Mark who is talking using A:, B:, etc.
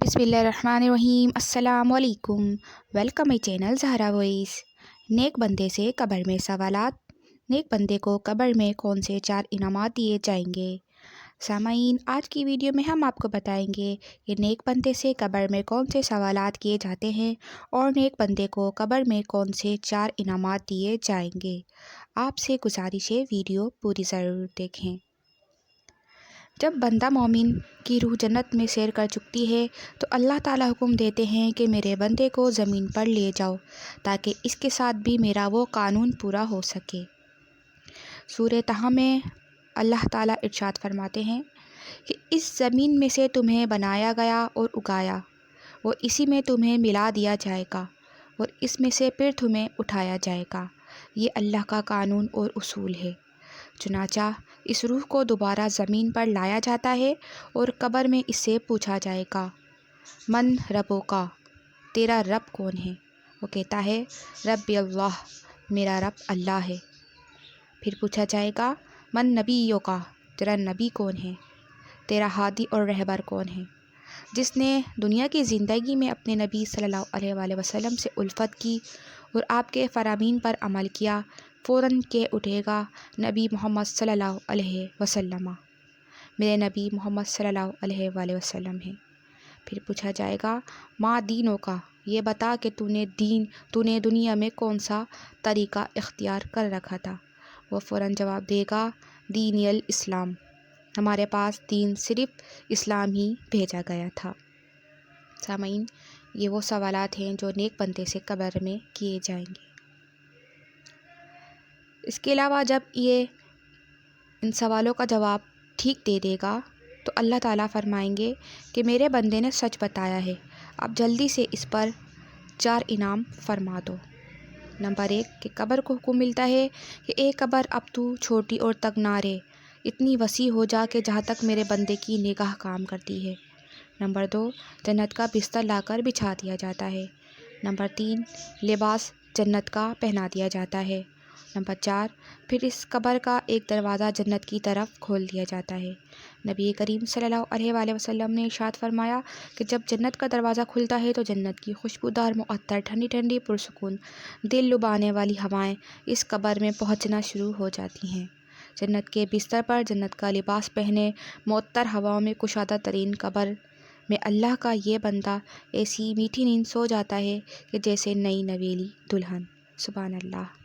A: بسم اللہ الرحمن الرحیم۔ السلام علیکم، welcome my channel Zahra voice. نیک بندے سے قبر میں سوالات۔ نیک بندے کو قبر میں کون سے 4 انعامات دیے جائیں گے؟ سامعین، آج کی ویڈیو میں ہم آپ کو بتائیں گے کہ نیک بندے سے قبر میں کون سے سوالات کیے جاتے ہیں اور نیک بندے کو قبر میں کون سے 4 انعامات دیے جائیں گے۔ آپ سے گزارش ہے ویڈیو پوری ضرور دیکھیں۔ جب بندہ مومن کی روح جنت میں سیر کر چکتی ہے تو اللہ تعالیٰ حکم دیتے ہیں کہ میرے بندے کو زمین پر لے جاؤ تاکہ اس کے ساتھ بھی میرا وہ قانون پورا ہو سکے۔ سورہ طٰہٰ میں اللہ تعالیٰ ارشاد فرماتے ہیں کہ اس زمین میں سے تمہیں بنایا گیا اور اگایا، اور اسی میں تمہیں ملا دیا جائے گا اور اس میں سے پھر تمہیں اٹھایا جائے گا۔ یہ اللہ کا قانون اور اصول ہے۔ چنانچہ اس روح کو دوبارہ زمین پر لایا جاتا ہے اور قبر میں اس سے پوچھا جائے گا، من ربک، تیرا رب کون ہے؟ وہ کہتا ہے ربی اللہ، میرا رب اللہ ہے۔ پھر پوچھا جائے گا من نبیک، تیرا نبی کون ہے؟ تیرا ہادی اور رہبر کون ہے؟ جس نے دنیا کی زندگی میں اپنے نبی صلی اللہ علیہ وآلہ وسلم سے الفت کی اور آپ کے فرامین پر عمل کیا، فوراً کے اٹھے گا نبی محمد صلی اللہ علیہ وسلم، میرے نبی محمد صلی اللہ علیہ وآلہ وسلم ہیں۔ پھر پوچھا جائے گا ما دینوں کا، یہ بتا کہ تو نے دنیا میں کون سا طریقہ اختیار کر رکھا تھا؟ وہ فوراً جواب دے گا دین الاسلام، ہمارے پاس دین صرف اسلام ہی بھیجا گیا تھا۔ سامعین، یہ وہ سوالات ہیں جو نیک بندے سے قبر میں کیے جائیں گے۔ اس کے علاوہ جب یہ ان سوالوں کا جواب ٹھیک دے دے گا تو اللہ تعالیٰ فرمائیں گے کہ میرے بندے نے سچ بتایا ہے، اب جلدی سے اس پر 4 انعام فرما دو۔ نمبر 1 کہ قبر کو حکم ملتا ہے کہ اے قبر اب تو چھوٹی اور تنگ نہ رہے، اتنی وسیع ہو جا کہ جہاں تک میرے بندے کی نگاہ کام کرتی ہے۔ نمبر 2 جنت کا بستر لا کر بچھا دیا جاتا ہے۔ نمبر 3 لباس جنت کا پہنا دیا جاتا ہے۔ نمبر 4 پھر اس قبر کا ایک دروازہ جنت کی طرف کھول دیا جاتا ہے۔ نبی کریم صلی اللہ علیہ وآلہ وسلم نے ارشاد فرمایا کہ جب جنت کا دروازہ کھلتا ہے تو جنت کی خوشبودار معطر ٹھنڈی ٹھنڈی پرسکون دل لبانے والی ہوائیں اس قبر میں پہنچنا شروع ہو جاتی ہیں۔ جنت کے بستر پر جنت کا لباس پہنے معطر ہواؤں میں کشادہ ترین قبر میں اللہ کا یہ بندہ ایسی میٹھی نیند سو جاتا ہے کہ جیسے نئی نویلی دلہن۔ سبحان اللہ۔